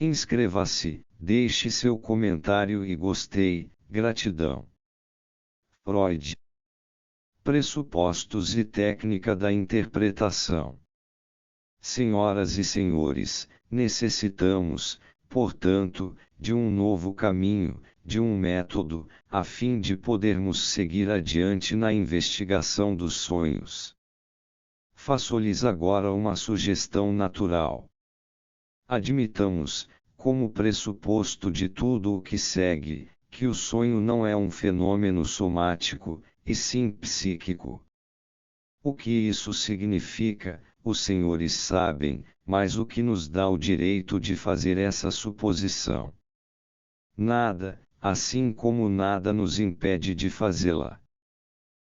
Inscreva-se, deixe seu comentário e gostei, gratidão. Freud. Pressupostos e técnica da interpretação. Senhoras e senhores, necessitamos, portanto, de um novo caminho, de um método, a fim de podermos seguir adiante na investigação dos sonhos. Faço-lhes agora uma sugestão natural. Admitamos, como pressuposto de tudo o que segue, que o sonho não é um fenômeno somático, e sim psíquico. O que isso significa, os senhores sabem, mas o que nos dá o direito de fazer essa suposição? Nada, assim como nada nos impede de fazê-la.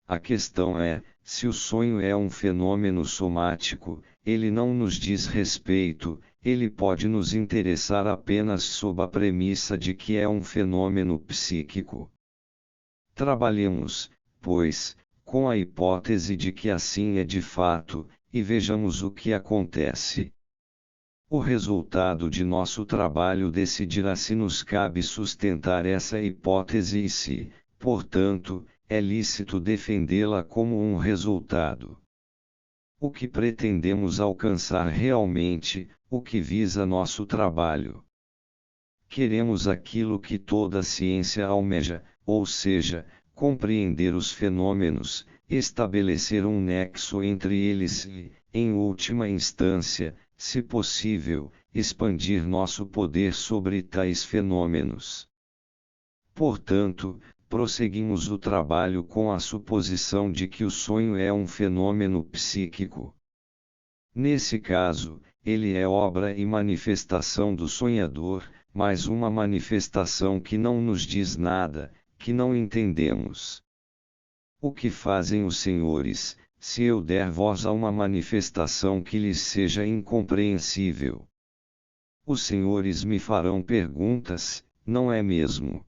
A questão é, se o sonho é um fenômeno somático, ele não nos diz respeito, ele pode nos interessar apenas sob a premissa de que é um fenômeno psíquico. Trabalhemos, pois, com a hipótese de que assim é de fato, e vejamos o que acontece. O resultado de nosso trabalho decidirá se nos cabe sustentar essa hipótese e se, portanto, é lícito defendê-la como um resultado. O que pretendemos alcançar realmente, o que visa nosso trabalho? Queremos aquilo que toda ciência almeja, ou seja, compreender os fenômenos, estabelecer um nexo entre eles e, em última instância, se possível, expandir nosso poder sobre tais fenômenos. Portanto, prosseguimos o trabalho com a suposição de que o sonho é um fenômeno psíquico. Nesse caso, ele é obra e manifestação do sonhador, mas uma manifestação que não nos diz nada, que não entendemos. O que fazem os senhores, se eu der voz a uma manifestação que lhes seja incompreensível? Os senhores me farão perguntas, não é mesmo?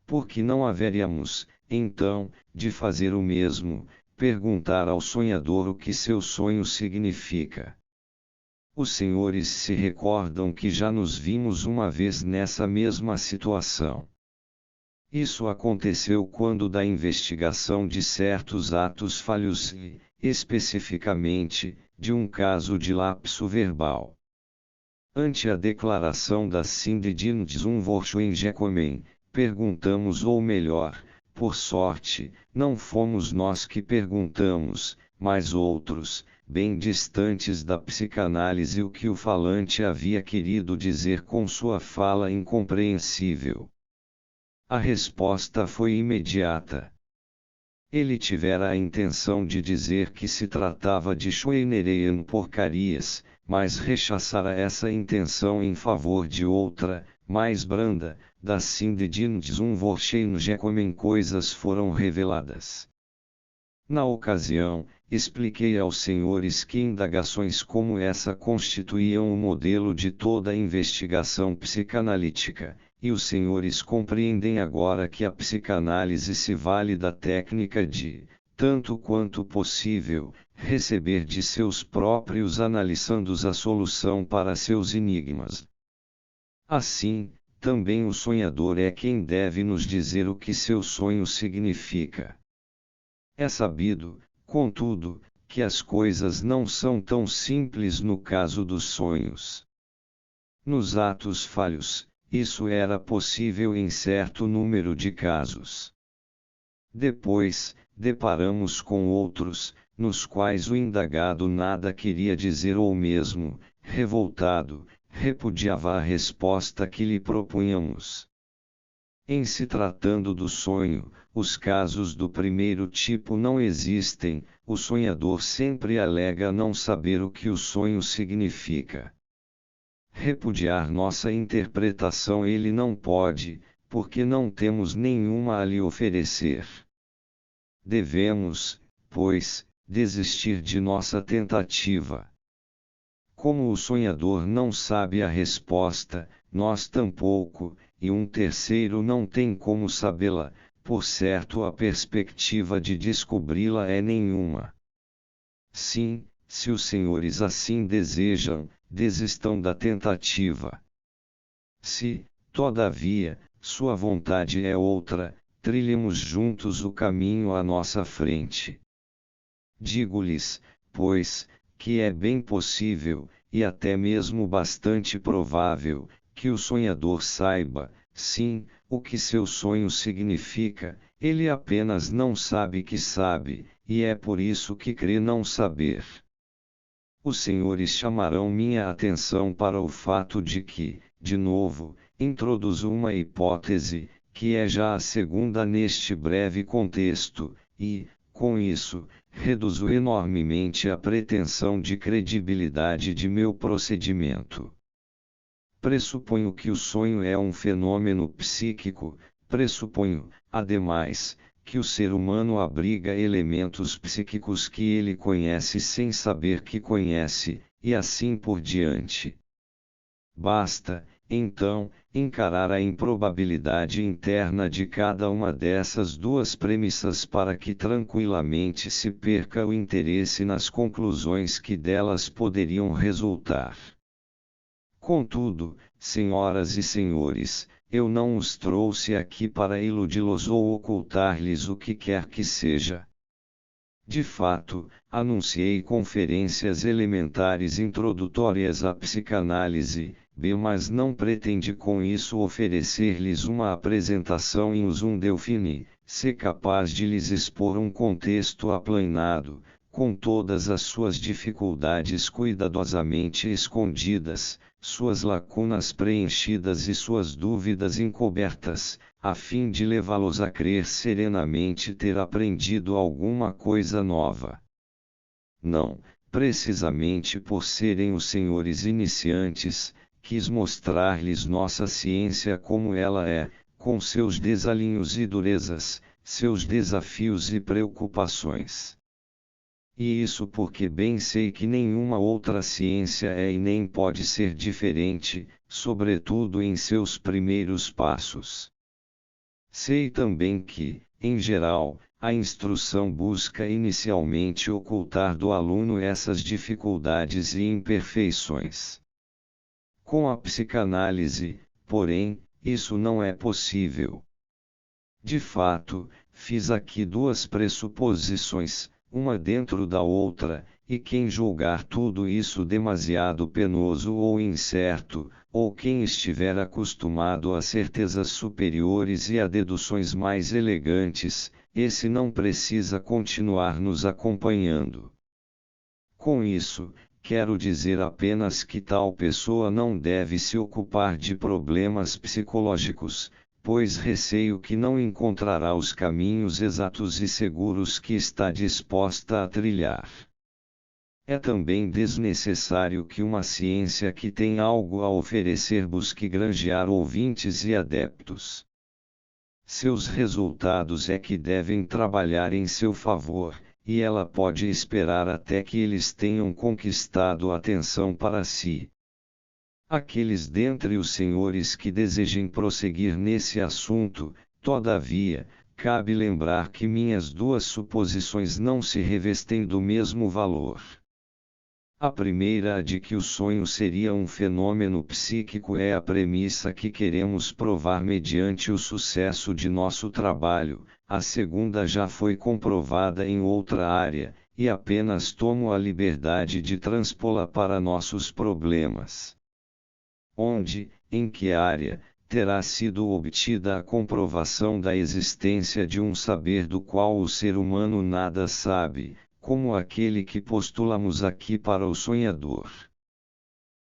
Por que não haveríamos, então, de fazer o mesmo, perguntar ao sonhador o que seu sonho significa? Os senhores se recordam que já nos vimos uma vez nessa mesma situação. Isso aconteceu quando da investigação de certos atos falhos e, especificamente, de um caso de lapso verbal. Ante a declaração da Síndice Zunvorschwingekommen, perguntamos ou melhor, por sorte, não fomos nós que perguntamos, mas outros, bem distantes da psicanálise o que o falante havia querido dizer com sua fala incompreensível. A resposta foi imediata. Ele tivera a intenção de dizer que se tratava de Schweinereien porcarias, mas rechaçara essa intenção em favor de outra, mais branda, da Sindedinzunvorscheingekommen coisas foram reveladas. Na ocasião, expliquei aos senhores que indagações como essa constituíam o modelo de toda a investigação psicanalítica, e os senhores compreendem agora que a psicanálise se vale da técnica de, tanto quanto possível, receber de seus próprios analisandos a solução para seus enigmas. Assim, também o sonhador é quem deve nos dizer o que seu sonho significa. É sabido, contudo, que as coisas não são tão simples no caso dos sonhos. Nos atos falhos, isso era possível em certo número de casos. Depois, deparamos com outros, nos quais o indagado nada queria dizer ou mesmo, revoltado, repudiava a resposta que lhe propunhamos. Em se tratando do sonho, os casos do primeiro tipo não existem, o sonhador sempre alega não saber o que o sonho significa. Repudiar nossa interpretação ele não pode, porque não temos nenhuma a lhe oferecer. Devemos, pois, desistir de nossa tentativa. Como o sonhador não sabe a resposta, nós tampouco, e um terceiro não tem como sabê-la, por certo a perspectiva de descobri-la é nenhuma. Sim, se os senhores assim desejam, desistam da tentativa. Se, todavia, sua vontade é outra, trilhemos juntos o caminho à nossa frente. Digo-lhes, pois, que é bem possível, e até mesmo bastante provável, que o sonhador saiba, sim, o que seu sonho significa, ele apenas não sabe que sabe, e é por isso que crê não saber. Os senhores chamarão minha atenção para o fato de que, de novo, introduzo uma hipótese, que é já a segunda neste breve contexto, e, com isso, reduzo enormemente a pretensão de credibilidade de meu procedimento. Pressuponho que o sonho é um fenômeno psíquico, pressuponho, ademais, que o ser humano abriga elementos psíquicos que ele conhece sem saber que conhece, e assim por diante. Basta, então, encarar a improbabilidade interna de cada uma dessas duas premissas para que tranquilamente se perca o interesse nas conclusões que delas poderiam resultar. Contudo, senhoras e senhores, eu não os trouxe aqui para iludi-los ou ocultar-lhes o que quer que seja. De fato, anunciei conferências elementares introdutórias à psicanálise, mas não pretendi com isso oferecer-lhes uma apresentação in usum Delphini, ser capaz de lhes expor um contexto aplanado, com todas as suas dificuldades cuidadosamente escondidas, suas lacunas preenchidas e suas dúvidas encobertas, a fim de levá-los a crer serenamente ter aprendido alguma coisa nova. Não, precisamente por serem os senhores iniciantes, quis mostrar-lhes nossa ciência como ela é, com seus desalinhos e durezas, seus desafios e preocupações. E isso porque bem sei que nenhuma outra ciência é e nem pode ser diferente, sobretudo em seus primeiros passos. Sei também que, em geral, a instrução busca inicialmente ocultar do aluno essas dificuldades e imperfeições. Com a psicanálise, porém, isso não é possível. De fato, fiz aqui duas pressuposições, uma dentro da outra, e quem julgar tudo isso demasiado penoso ou incerto, ou quem estiver acostumado a certezas superiores e a deduções mais elegantes, esse não precisa continuar nos acompanhando. Com isso, quero dizer apenas que tal pessoa não deve se ocupar de problemas psicológicos, pois receio que não encontrará os caminhos exatos e seguros que está disposta a trilhar. É também desnecessário que uma ciência que tem algo a oferecer busque granjear ouvintes e adeptos. Seus resultados é que devem trabalhar em seu favor, e ela pode esperar até que eles tenham conquistado a atenção para si. Aqueles dentre os senhores que desejem prosseguir nesse assunto, todavia, cabe lembrar que minhas duas suposições não se revestem do mesmo valor. A primeira, a de que o sonho seria um fenômeno psíquico, é a premissa que queremos provar mediante o sucesso de nosso trabalho. A segunda já foi comprovada em outra área, e apenas tomo a liberdade de transpô-la para nossos problemas. Onde, em que área, terá sido obtida a comprovação da existência de um saber do qual o ser humano nada sabe, como aquele que postulamos aqui para o sonhador.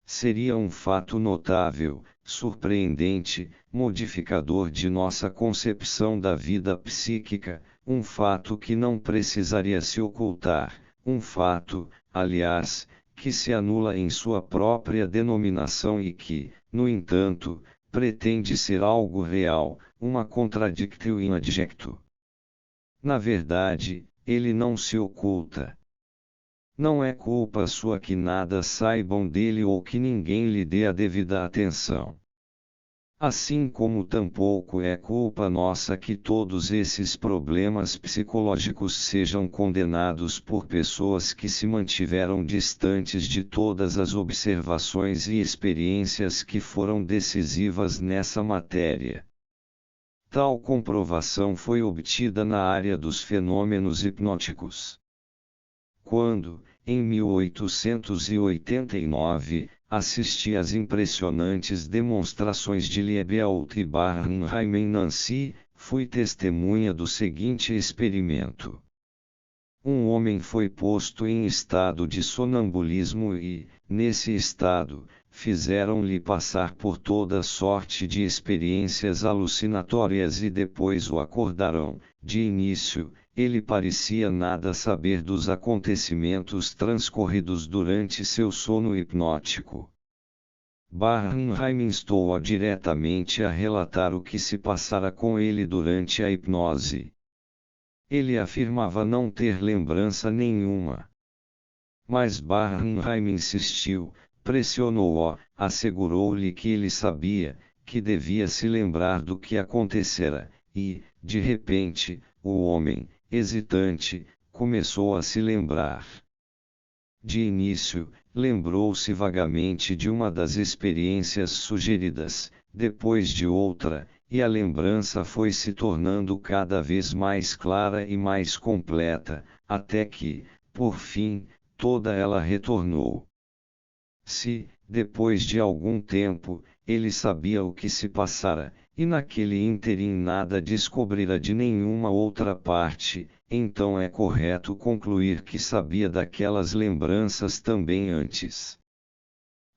Seria um fato notável, surpreendente, modificador de nossa concepção da vida psíquica, um fato que não precisaria se ocultar, um fato, aliás, que se anula em sua própria denominação e que, no entanto, pretende ser algo real, uma contradictio in adjecto. Na verdade, ele não se oculta. Não é culpa sua que nada saibam dele ou que ninguém lhe dê a devida atenção. Assim como tampouco é culpa nossa que todos esses problemas psicológicos sejam condenados por pessoas que se mantiveram distantes de todas as observações e experiências que foram decisivas nessa matéria. Tal comprovação foi obtida na área dos fenômenos hipnóticos. Quando, em 1889, assisti às impressionantes demonstrações de Liebelt e Bernheim em Nancy, fui testemunha do seguinte experimento. Um homem foi posto em estado de sonambulismo e, nesse estado, fizeram-lhe passar por toda sorte de experiências alucinatórias e depois o acordaram. De início, ele parecia nada saber dos acontecimentos transcorridos durante seu sono hipnótico. Bernheim instou-a diretamente a relatar o que se passara com ele durante a hipnose. Ele afirmava não ter lembrança nenhuma. Mas Bernheim insistiu, pressionou-o, assegurou-lhe que ele sabia, que devia se lembrar do que acontecera, e, de repente, o homem, hesitante, começou a se lembrar. De início, lembrou-se vagamente de uma das experiências sugeridas, depois de outra, e a lembrança foi se tornando cada vez mais clara e mais completa, até que, por fim, toda ela retornou. Se, depois de algum tempo, ele sabia o que se passara, e naquele ínterim nada descobrira de nenhuma outra parte, então é correto concluir que sabia daquelas lembranças também antes.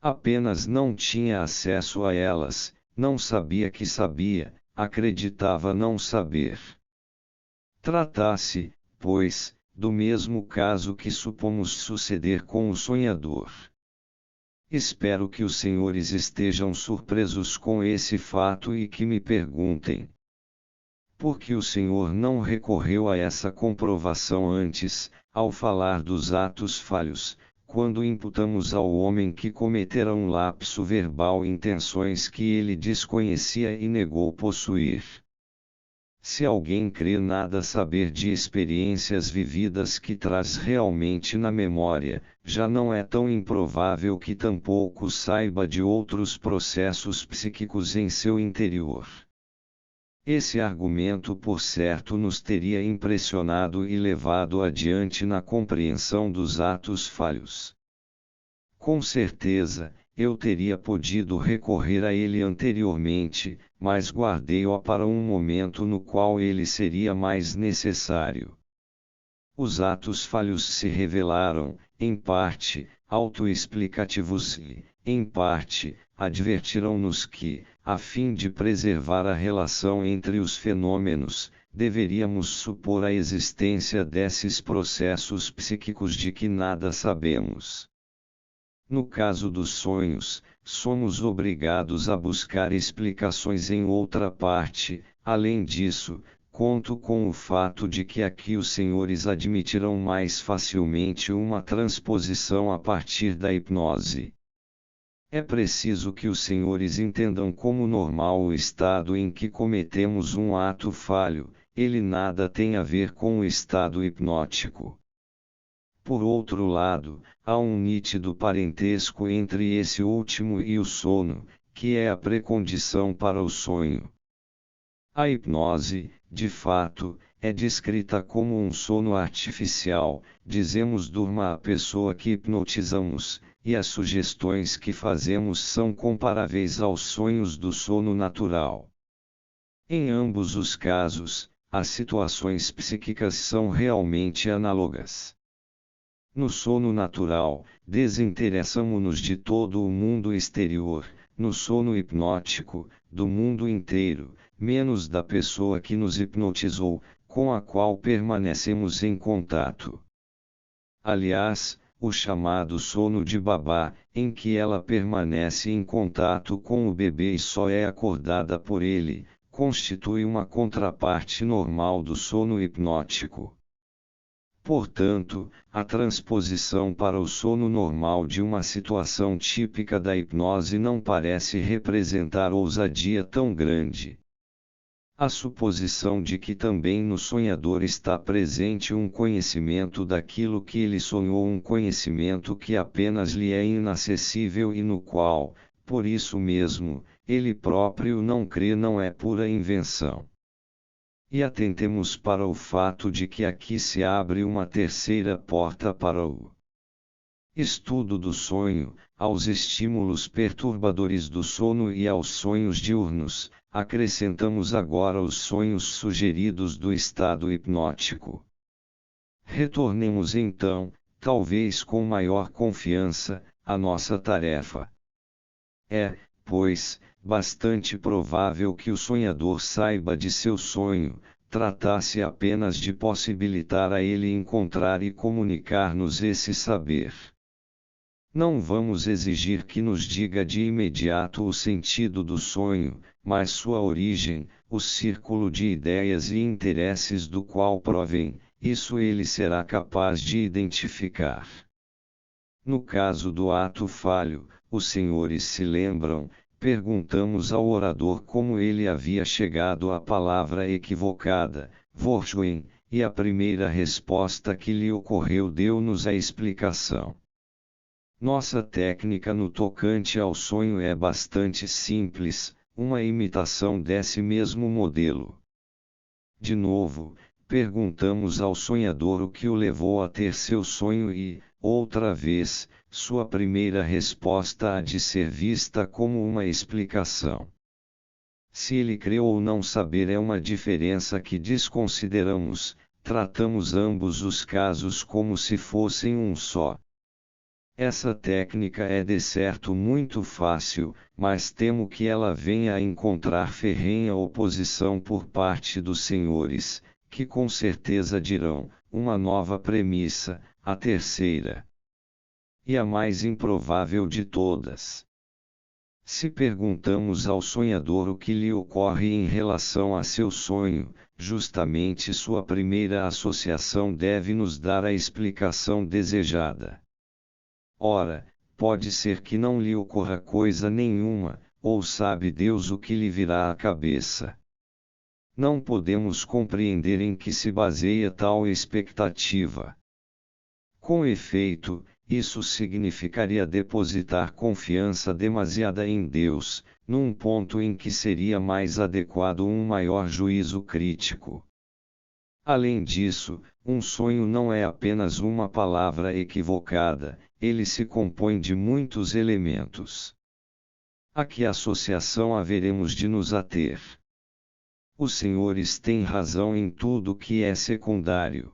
Apenas não tinha acesso a elas, não sabia que sabia, acreditava não saber. Trata-se, pois, do mesmo caso que supomos suceder com o sonhador. Espero que os senhores estejam surpresos com esse fato e que me perguntem: por que o senhor não recorreu a essa comprovação antes, ao falar dos atos falhos, quando imputamos ao homem que cometera um lapso verbal intenções que ele desconhecia e negou possuir? Se alguém crê nada saber de experiências vividas que traz realmente na memória, já não é tão improvável que tampouco saiba de outros processos psíquicos em seu interior. Esse argumento por certo nos teria impressionado e levado adiante na compreensão dos atos falhos. Com certeza, eu teria podido recorrer a ele anteriormente, mas guardei-o para um momento no qual ele seria mais necessário. Os atos falhos se revelaram, em parte, autoexplicativos e, em parte, advertiram-nos que, a fim de preservar a relação entre os fenômenos, deveríamos supor a existência desses processos psíquicos de que nada sabemos. No caso dos sonhos, somos obrigados a buscar explicações em outra parte. Além disso, conto com o fato de que aqui os senhores admitirão mais facilmente uma transposição a partir da hipnose. É preciso que os senhores entendam como normal o estado em que cometemos um ato falho, ele nada tem a ver com o estado hipnótico. Por outro lado, há um nítido parentesco entre esse último e o sono, que é a precondição para o sonho. A hipnose, de fato, é descrita como um sono artificial. Dizemos durma a pessoa que hipnotizamos, e as sugestões que fazemos são comparáveis aos sonhos do sono natural. Em ambos os casos, as situações psíquicas são realmente análogas. No sono natural, desinteressamo-nos de todo o mundo exterior, no sono hipnótico, do mundo inteiro, menos da pessoa que nos hipnotizou, com a qual permanecemos em contato. Aliás, o chamado sono de babá, em que ela permanece em contato com o bebê e só é acordada por ele, constitui uma contraparte normal do sono hipnótico. Portanto, a transposição para o sono normal de uma situação típica da hipnose não parece representar ousadia tão grande. A suposição de que também no sonhador está presente um conhecimento daquilo que ele sonhou, um conhecimento que apenas lhe é inacessível e no qual, por isso mesmo, ele próprio não crê, não é pura invenção. E atentemos para o fato de que aqui se abre uma terceira porta para o estudo do sonho, aos estímulos perturbadores do sono e aos sonhos diurnos. Acrescentamos agora os sonhos sugeridos do estado hipnótico. Retornemos então, talvez com maior confiança, à nossa tarefa. É, pois, bastante provável que o sonhador saiba de seu sonho, trata-se apenas de possibilitar a ele encontrar e comunicar-nos esse saber. Não vamos exigir que nos diga de imediato o sentido do sonho, mas sua origem, o círculo de ideias e interesses do qual provém, isso ele será capaz de identificar. No caso do ato falho, os senhores se lembram, perguntamos ao orador como ele havia chegado à palavra equivocada, Vorschwein, e a primeira resposta que lhe ocorreu deu-nos a explicação. Nossa técnica no tocante ao sonho é bastante simples, uma imitação desse mesmo modelo. De novo, perguntamos ao sonhador o que o levou a ter seu sonho e, outra vez, sua primeira resposta há de ser vista como uma explicação. Se ele crê ou não saber é uma diferença que desconsideramos, tratamos ambos os casos como se fossem um só. Essa técnica é de certo muito fácil, mas temo que ela venha a encontrar ferrenha oposição por parte dos senhores, que com certeza dirão, uma nova premissa, a terceira. E a mais improvável de todas. Se perguntamos ao sonhador o que lhe ocorre em relação a seu sonho, justamente sua primeira associação deve nos dar a explicação desejada. Ora, pode ser que não lhe ocorra coisa nenhuma, ou sabe Deus o que lhe virá à cabeça. Não podemos compreender em que se baseia tal expectativa. Com efeito, isso significaria depositar confiança demasiada em Deus, num ponto em que seria mais adequado um maior juízo crítico. Além disso, um sonho não é apenas uma palavra equivocada, ele se compõe de muitos elementos. A que associação haveremos de nos ater? Os senhores têm razão em tudo que é secundário.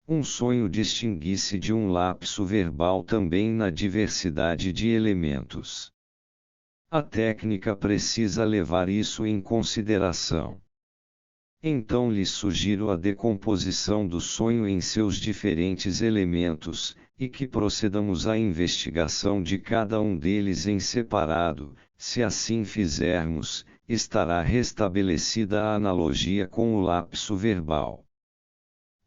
Um sonho distingue-se de um lapso verbal também na diversidade de elementos. A técnica precisa levar isso em consideração. Então lhes sugiro a decomposição do sonho em seus diferentes elementos, e que procedamos à investigação de cada um deles em separado. Se assim fizermos, estará restabelecida a analogia com o lapso verbal.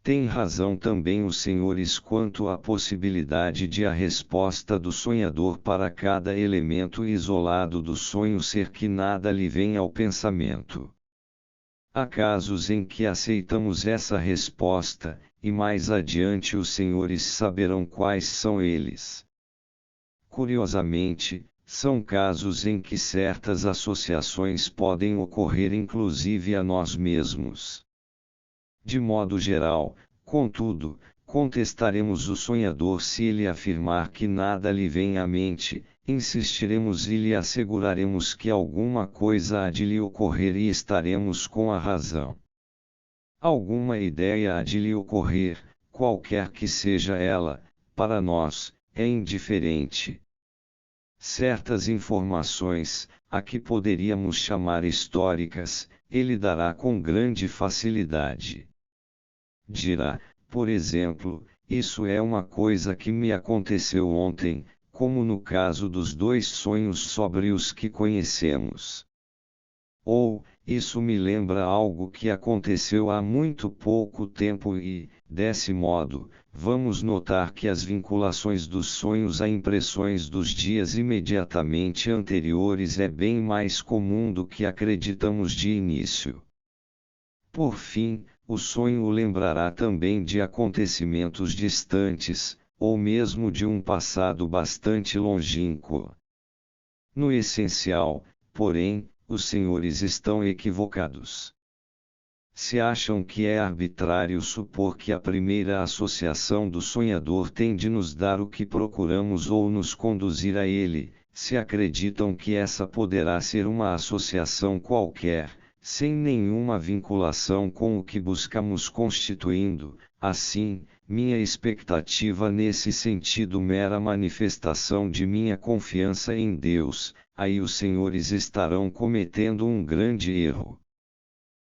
Tem razão também os senhores quanto à possibilidade de a resposta do sonhador para cada elemento isolado do sonho ser que nada lhe venha ao pensamento. Há casos em que aceitamos essa resposta, e mais adiante os senhores saberão quais são eles. Curiosamente, são casos em que certas associações podem ocorrer inclusive a nós mesmos. De modo geral, contudo, contestaremos o sonhador se ele afirmar que nada lhe vem à mente, insistiremos e lhe asseguraremos que alguma coisa há de lhe ocorrer e estaremos com a razão. Alguma ideia há de lhe ocorrer, qualquer que seja ela, para nós, é indiferente. Certas informações, a que poderíamos chamar históricas, ele dará com grande facilidade. Dirá, por exemplo, isso é uma coisa que me aconteceu ontem, como no caso dos 2 sonhos sóbrios que conhecemos. Ou, isso me lembra algo que aconteceu há muito pouco tempo e, Desse modo, vamos notar que as vinculações dos sonhos a impressões dos dias imediatamente anteriores é bem mais comum do que acreditamos de início. Por fim, o sonho o lembrará também de acontecimentos distantes, ou mesmo de um passado bastante longínquo. No essencial, porém, os senhores estão equivocados. Se acham que é arbitrário supor que a primeira associação do sonhador tem de nos dar o que procuramos ou nos conduzir a ele, se acreditam que essa poderá ser uma associação qualquer, sem nenhuma vinculação com o que buscamos constituindo, assim, minha expectativa nesse sentido mera manifestação de minha confiança em Deus, aí os senhores estarão cometendo um grande erro.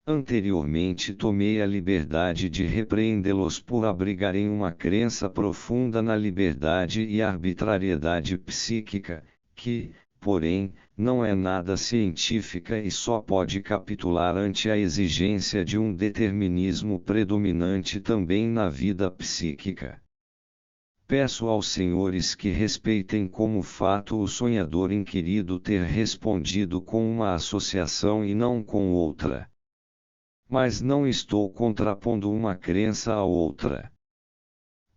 Anteriormente tomei a liberdade de repreendê-los por abrigarem uma crença profunda na liberdade e arbitrariedade psíquica, que, porém, não é nada científica e só pode capitular ante a exigência de um determinismo predominante também na vida psíquica. Peço aos senhores que respeitem como fato o sonhador inquirido ter respondido com uma associação e não com outra. Mas não estou contrapondo uma crença a outra.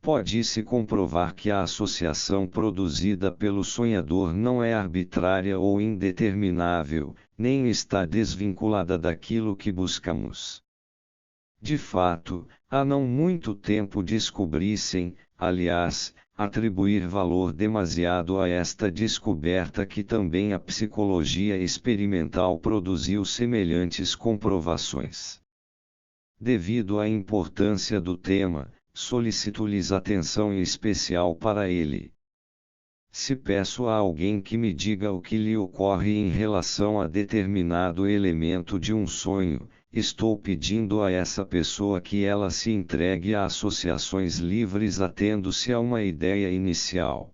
Pode-se comprovar que a associação produzida pelo sonhador não é arbitrária ou indeterminável, nem está desvinculada daquilo que buscamos. De fato, há não muito tempo descobri-sem, aliás, atribuir valor demasiado a esta descoberta que também a psicologia experimental produziu semelhantes comprovações. Devido à importância do tema, solicito-lhes atenção especial para ele. Se peço a alguém que me diga o que lhe ocorre em relação a determinado elemento de um sonho, estou pedindo a essa pessoa que ela se entregue a associações livres atendo-se a uma ideia inicial.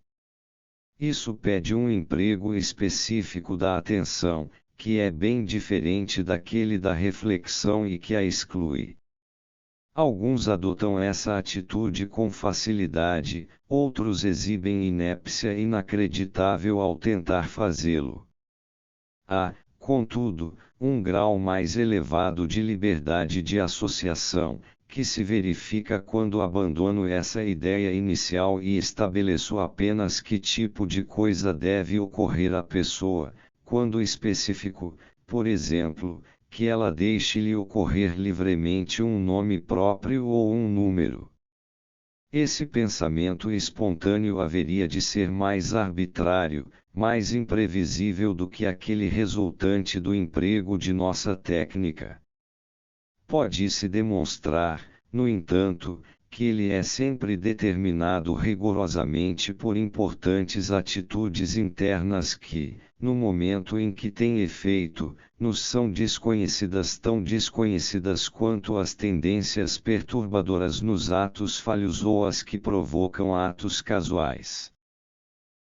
Isso pede um emprego específico da atenção, que é bem diferente daquele da reflexão e que a exclui. Alguns adotam essa atitude com facilidade, outros exibem inépcia inacreditável ao tentar fazê-lo. Há, contudo, um grau mais elevado de liberdade de associação, que se verifica quando abandono essa ideia inicial e estabeleço apenas que tipo de coisa deve ocorrer à pessoa, quando especifico, por exemplo, que ela deixe-lhe ocorrer livremente um nome próprio ou um número. Esse pensamento espontâneo haveria de ser mais arbitrário, mais imprevisível do que aquele resultante do emprego de nossa técnica. Pode-se demonstrar, no entanto, que ele é sempre determinado rigorosamente por importantes atitudes internas que, no momento em que têm efeito, nos são desconhecidas, tão desconhecidas quanto as tendências perturbadoras nos atos falhos ou as que provocam atos casuais.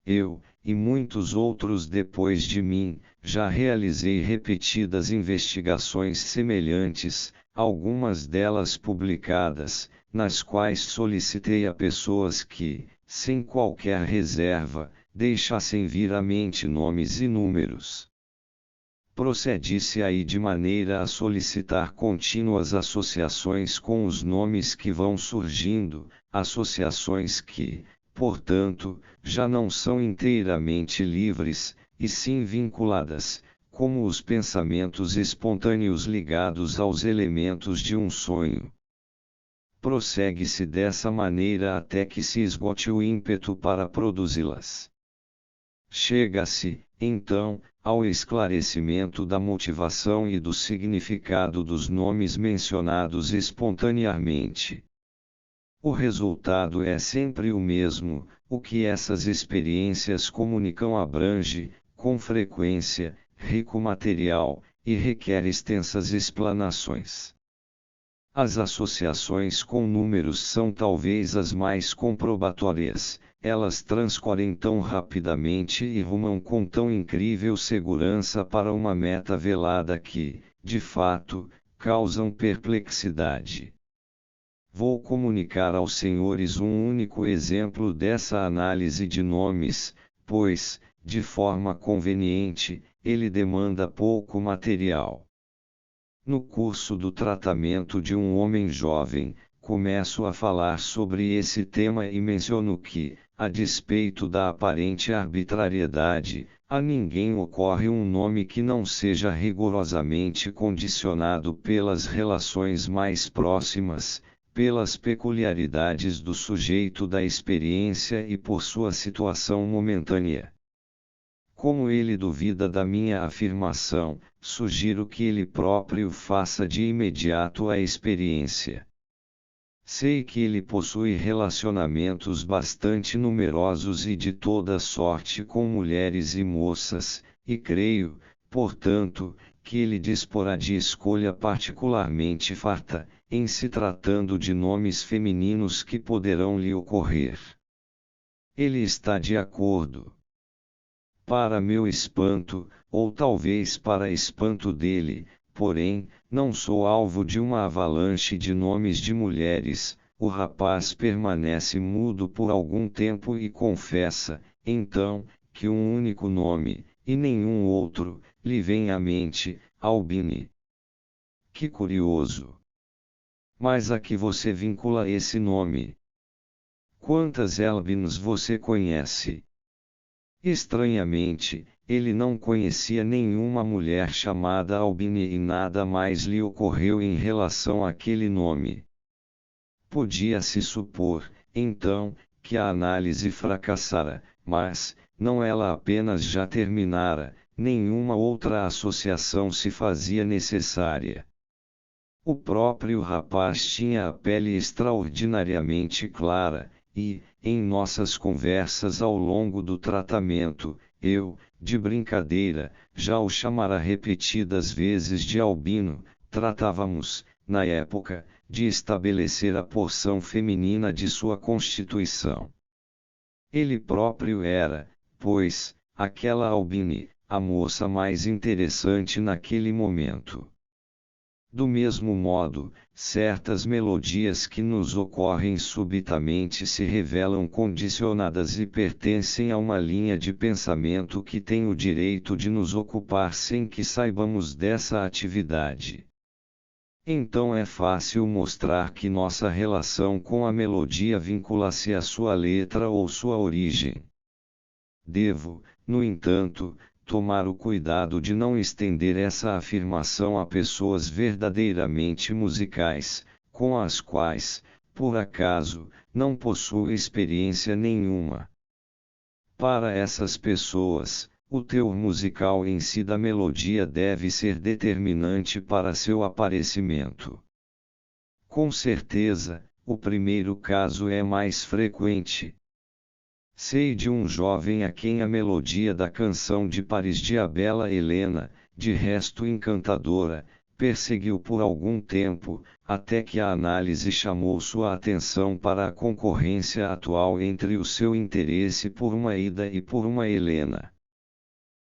Eu, e muitos outros depois de mim, já realizei repetidas investigações semelhantes, algumas delas publicadas, nas quais solicitei a pessoas que, sem qualquer reserva, deixassem vir à mente nomes e números. Procedi-se aí de maneira a solicitar contínuas associações com os nomes que vão surgindo, associações que, portanto, já não são inteiramente livres, e sim vinculadas, como os pensamentos espontâneos ligados aos elementos de um sonho. Prossegue-se dessa maneira até que se esgote o ímpeto para produzi-las. Chega-se, então, ao esclarecimento da motivação e do significado dos nomes mencionados espontaneamente. O resultado é sempre o mesmo, o que essas experiências comunicam abrange, com frequência, rico material, e requer extensas explanações. As associações com números são talvez as mais comprobatórias, elas transcorrem tão rapidamente e rumam com tão incrível segurança para uma meta velada que, de fato, causam perplexidade. vou comunicar aos senhores um único exemplo dessa análise de nomes, pois, de forma conveniente, ele demanda pouco material. No curso do tratamento de um homem jovem, começo a falar sobre esse tema e menciono que, a despeito da aparente arbitrariedade, a ninguém ocorre um nome que não seja rigorosamente condicionado pelas relações mais próximas, pelas peculiaridades do sujeito da experiência e por sua situação momentânea. Como ele duvida da minha afirmação, sugiro que ele próprio faça de imediato a experiência. Sei que ele possui relacionamentos bastante numerosos e de toda sorte com mulheres e moças, e creio, portanto, que ele disporá de escolha particularmente farta, em se tratando de nomes femininos que poderão lhe ocorrer. Ele está de acordo. Para meu espanto, ou talvez para espanto dele, porém, não sou alvo de uma avalanche de nomes de mulheres. O rapaz permanece mudo por algum tempo e confessa, então, que um único nome, e nenhum outro, lhe vem à mente: Albine. Que curioso! Mas a que você vincula esse nome? Quantas Albines você conhece? Estranhamente, ele não conhecia nenhuma mulher chamada Albine e nada mais lhe ocorreu em relação àquele nome. Podia-se supor, então, que a análise fracassara, mas, não ela apenas já terminara, nenhuma outra associação se fazia necessária. O próprio rapaz tinha a pele extraordinariamente clara, e, em nossas conversas ao longo do tratamento, eu, de brincadeira, já o chamara repetidas vezes de albino. Tratávamos, na época, de estabelecer a porção feminina de sua constituição. Ele próprio era, pois, aquela Albine, a moça mais interessante naquele momento. Do mesmo modo, certas melodias que nos ocorrem subitamente se revelam condicionadas e pertencem a uma linha de pensamento que tem o direito de nos ocupar sem que saibamos dessa atividade. Então é fácil mostrar que nossa relação com a melodia vincula-se à sua letra ou sua origem. Devo, no entanto, tomar o cuidado de não estender essa afirmação a pessoas verdadeiramente musicais, com as quais, por acaso, não possuo experiência nenhuma. Para essas pessoas, o teor musical em si da melodia deve ser determinante para seu aparecimento. Com certeza, o primeiro caso é mais frequente. Sei de um jovem a quem a melodia da canção de Paris de A Bela Helena, de resto encantadora, perseguiu por algum tempo, até que a análise chamou sua atenção para a concorrência atual entre o seu interesse por uma Ida e por uma Helena.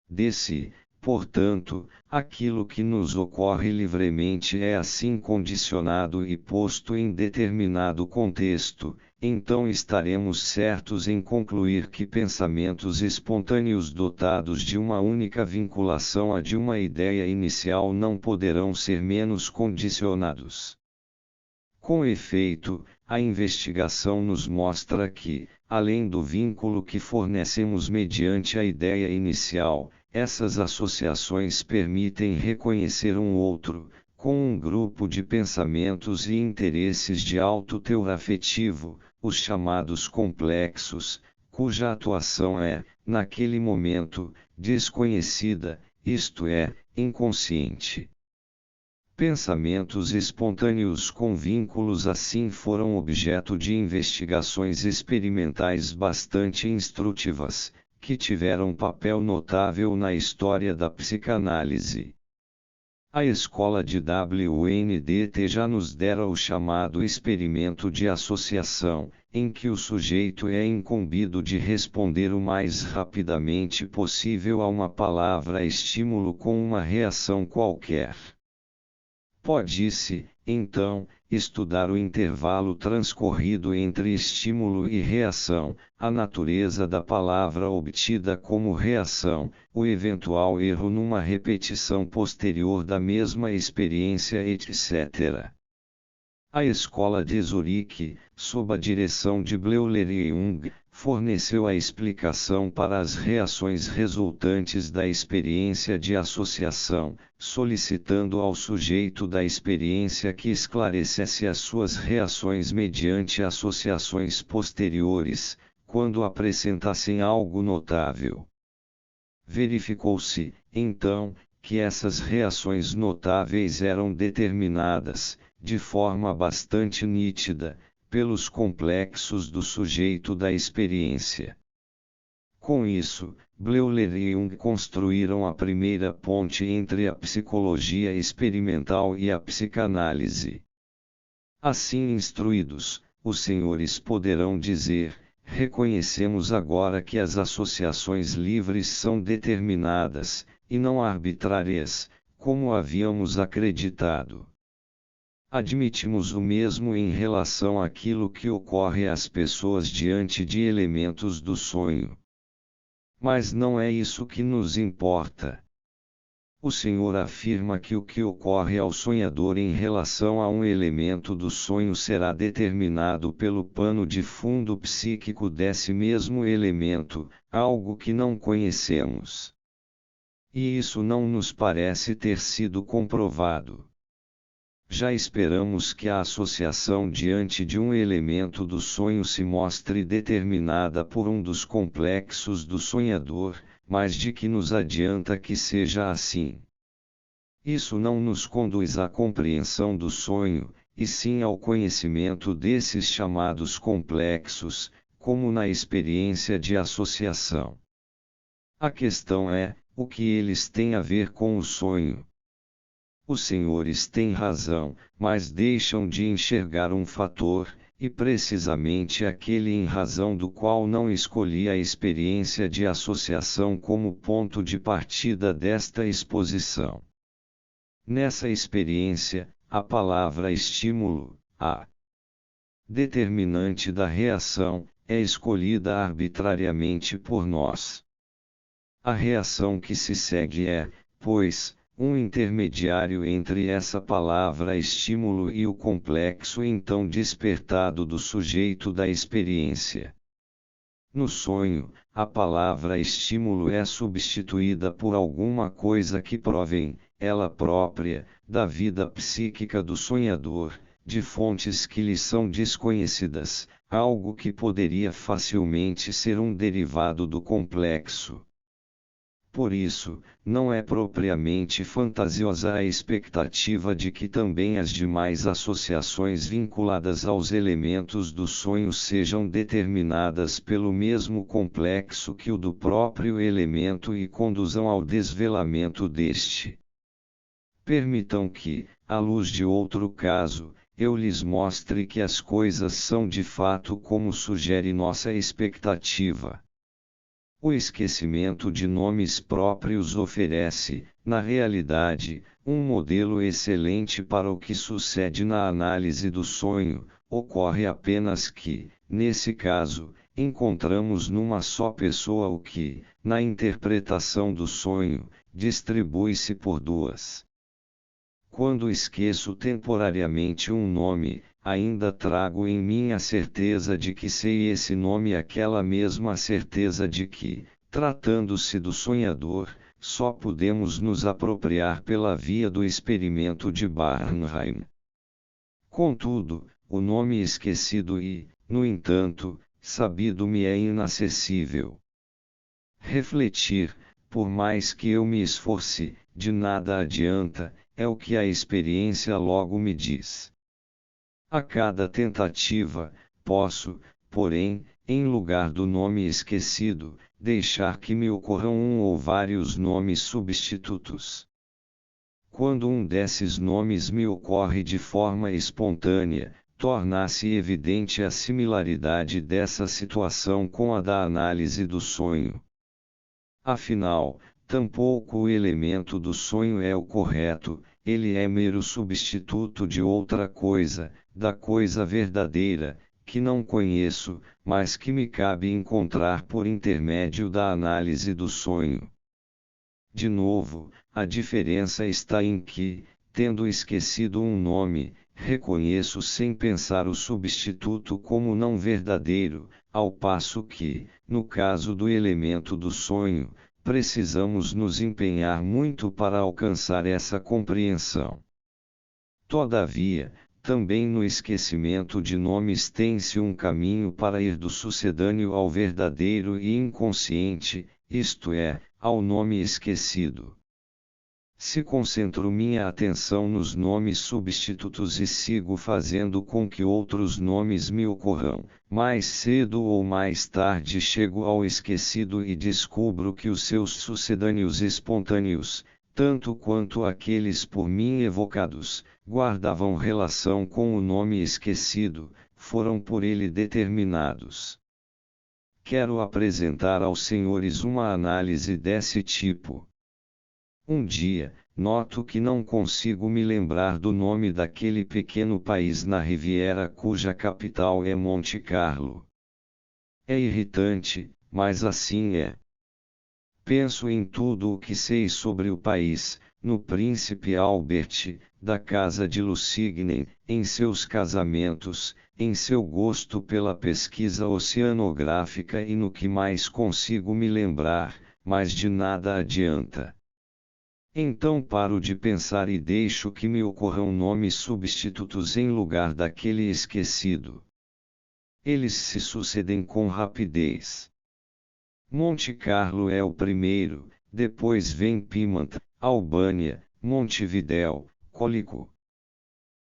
Desse, portanto, aquilo que nos ocorre livremente é assim condicionado e posto em determinado contexto, então estaremos certos em concluir que pensamentos espontâneos dotados de uma única vinculação a de uma ideia inicial não poderão ser menos condicionados. Com efeito, a investigação nos mostra que, além do vínculo que fornecemos mediante a ideia inicial, essas associações permitem reconhecer um outro, com um grupo de pensamentos e interesses de alto teor afetivo, os chamados complexos, cuja atuação é, naquele momento, desconhecida, isto é, inconsciente. Pensamentos espontâneos com vínculos assim foram objeto de investigações experimentais bastante instrutivas, que tiveram papel notável na história da psicanálise. A escola de WNDT já nos dera o chamado experimento de associação, em que o sujeito é incumbido de responder o mais rapidamente possível a uma palavra-estímulo com uma reação qualquer. Pode-se, então, estudar o intervalo transcorrido entre estímulo e reação, a natureza da palavra obtida como reação, o eventual erro numa repetição posterior da mesma experiência, etc. A escola de Zurique, sob a direção de Bleuler e Jung, forneceu a explicação para as reações resultantes da experiência de associação, solicitando ao sujeito da experiência que esclarecesse as suas reações mediante associações posteriores, quando apresentassem algo notável. Verificou-se, então, que essas reações notáveis eram determinadas, de forma bastante nítida, pelos complexos do sujeito da experiência. Com isso, Bleuler e Jung construíram a primeira ponte entre a psicologia experimental e a psicanálise. Assim instruídos, os senhores poderão dizer: reconhecemos agora que as associações livres são determinadas, e não arbitrárias, como havíamos acreditado. Admitimos o mesmo em relação àquilo que ocorre às pessoas diante de elementos do sonho. Mas não é isso que nos importa. O Senhor afirma que o que ocorre ao sonhador em relação a um elemento do sonho será determinado pelo pano de fundo psíquico desse mesmo elemento, algo que não conhecemos. E isso não nos parece ter sido comprovado. Já esperamos que a associação diante de um elemento do sonho se mostre determinada por um dos complexos do sonhador, mas de que nos adianta que seja assim. Isso não nos conduz à compreensão do sonho, e sim ao conhecimento desses chamados complexos, como na experiência de associação. A questão é, o que eles têm a ver com o sonho? Os senhores têm razão, mas deixam de enxergar um fator, e precisamente aquele em razão do qual não escolhi a experiência de associação como ponto de partida desta exposição. Nessa experiência, a palavra estímulo, a determinante da reação, é escolhida arbitrariamente por nós. A reação que se segue é, pois, um intermediário entre essa palavra estímulo e o complexo então despertado do sujeito da experiência. No sonho, a palavra estímulo é substituída por alguma coisa que provém, ela própria, da vida psíquica do sonhador, de fontes que lhe são desconhecidas, algo que poderia facilmente ser um derivado do complexo. Por isso, não é propriamente fantasiosa a expectativa de que também as demais associações vinculadas aos elementos do sonho sejam determinadas pelo mesmo complexo que o do próprio elemento e conduzam ao desvelamento deste. Permitam que, à luz de outro caso, eu lhes mostre que as coisas são de fato como sugere nossa expectativa. O esquecimento de nomes próprios oferece, na realidade, um modelo excelente para o que sucede na análise do sonho. Ocorre apenas que, nesse caso, encontramos numa só pessoa o que, na interpretação do sonho, distribui-se por duas. Quando esqueço temporariamente um nome, ainda trago em mim a certeza de que sei esse nome e aquela mesma certeza de que, tratando-se do sonhador, só podemos nos apropriar pela via do experimento de Barnheim. Contudo, o nome esquecido e, no entanto, sabido me é inacessível. Refletir, por mais que eu me esforce, de nada adianta, é o que a experiência logo me diz. A cada tentativa, posso, porém, em lugar do nome esquecido, deixar que me ocorram um ou vários nomes substitutos. Quando um desses nomes me ocorre de forma espontânea, torna-se evidente a similaridade dessa situação com a da análise do sonho. Afinal, tampouco o elemento do sonho é o correto, ele é mero substituto de outra coisa, da coisa verdadeira, que não conheço, mas que me cabe encontrar por intermédio da análise do sonho. De novo, a diferença está em que, tendo esquecido um nome, reconheço sem pensar o substituto como não verdadeiro, ao passo que, no caso do elemento do sonho, precisamos nos empenhar muito para alcançar essa compreensão. Todavia, também no esquecimento de nomes tem-se um caminho para ir do sucedâneo ao verdadeiro e inconsciente, isto é, ao nome esquecido. Se concentro minha atenção nos nomes substitutos e sigo fazendo com que outros nomes me ocorram, mais cedo ou mais tarde chego ao esquecido e descubro que os seus sucedâneos espontâneos, tanto quanto aqueles por mim evocados, guardavam relação com o nome esquecido, foram por ele determinados. Quero apresentar aos senhores uma análise desse tipo. Um dia, noto que não consigo me lembrar do nome daquele pequeno país na Riviera cuja capital é Monte Carlo. É irritante, mas assim é. Penso em tudo o que sei sobre o país, no príncipe Albert, da casa de Lusignan, em seus casamentos, em seu gosto pela pesquisa oceanográfica e no que mais consigo me lembrar, mas de nada adianta. Então paro de pensar e deixo que me ocorram nomes substitutos em lugar daquele esquecido. Eles se sucedem com rapidez. Monte Carlo é o primeiro, depois vem Pimenta, Albânia, Montevidéu, Cólico.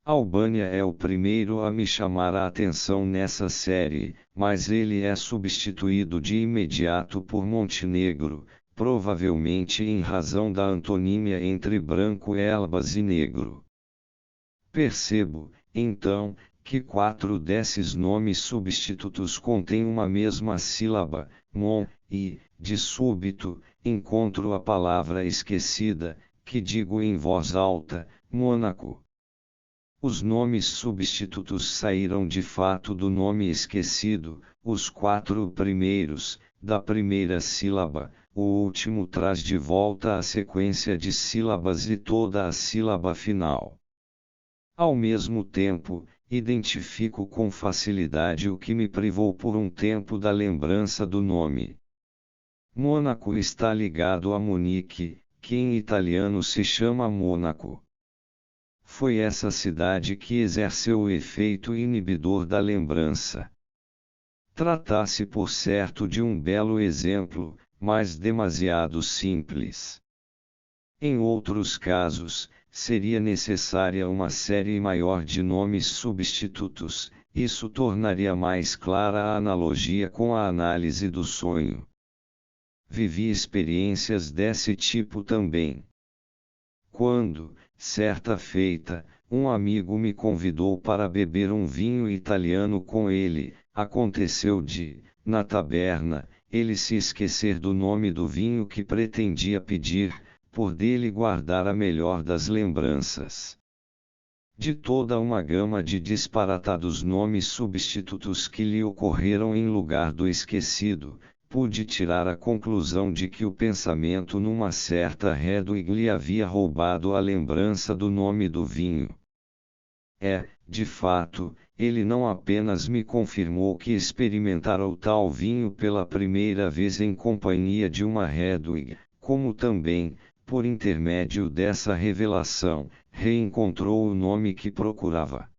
Albânia é o primeiro a me chamar a atenção nessa série, mas ele é substituído de imediato por Montenegro, provavelmente em razão da antonímia entre branco elbas e negro. Percebo, então, que 4 desses nomes substitutos contêm uma mesma sílaba, mon, e, de súbito, encontro a palavra esquecida, que digo em voz alta, Mônaco. Os nomes substitutos saíram de fato do nome esquecido, os 4 primeiros, da primeira sílaba, o último traz de volta a sequência de sílabas e toda a sílaba final. Ao mesmo tempo, identifico com facilidade o que me privou por um tempo da lembrança do nome. Mônaco está ligado a Munique, que em italiano se chama Mônaco. Foi essa cidade que exerceu o efeito inibidor da lembrança. Trata-se por certo de um belo exemplo, mas demasiado simples. Em outros casos, seria necessária uma série maior de nomes substitutos, isso tornaria mais clara a analogia com a análise do sonho. Vivi experiências desse tipo também. Quando, certa feita, um amigo me convidou para beber um vinho italiano com ele, aconteceu de, na taberna, ele se esquecer do nome do vinho que pretendia pedir, por dele guardar a melhor das lembranças. De toda uma gama de disparatados nomes substitutos que lhe ocorreram em lugar do esquecido, pude tirar a conclusão de que o pensamento numa certa Hedwig lhe havia roubado a lembrança do nome do vinho. De fato, ele não apenas me confirmou que experimentara o tal vinho pela primeira vez em companhia de uma Hedwig, como também, por intermédio dessa revelação, reencontrou o nome que procurava.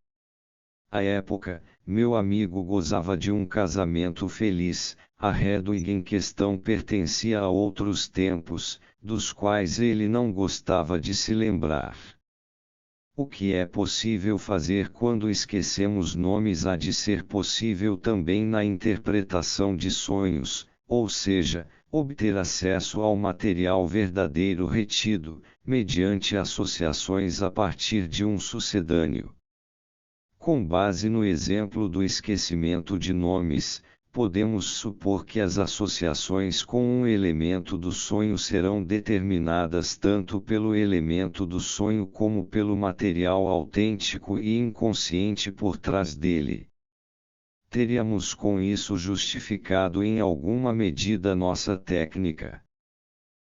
À época, meu amigo gozava de um casamento feliz, a Hedwig em questão pertencia a outros tempos, dos quais ele não gostava de se lembrar. O que é possível fazer quando esquecemos nomes há de ser possível também na interpretação de sonhos, ou seja, obter acesso ao material verdadeiro retido, mediante associações a partir de um sucedâneo. Com base no exemplo do esquecimento de nomes, podemos supor que as associações com um elemento do sonho serão determinadas tanto pelo elemento do sonho como pelo material autêntico e inconsciente por trás dele. Teríamos com isso justificado em alguma medida nossa técnica.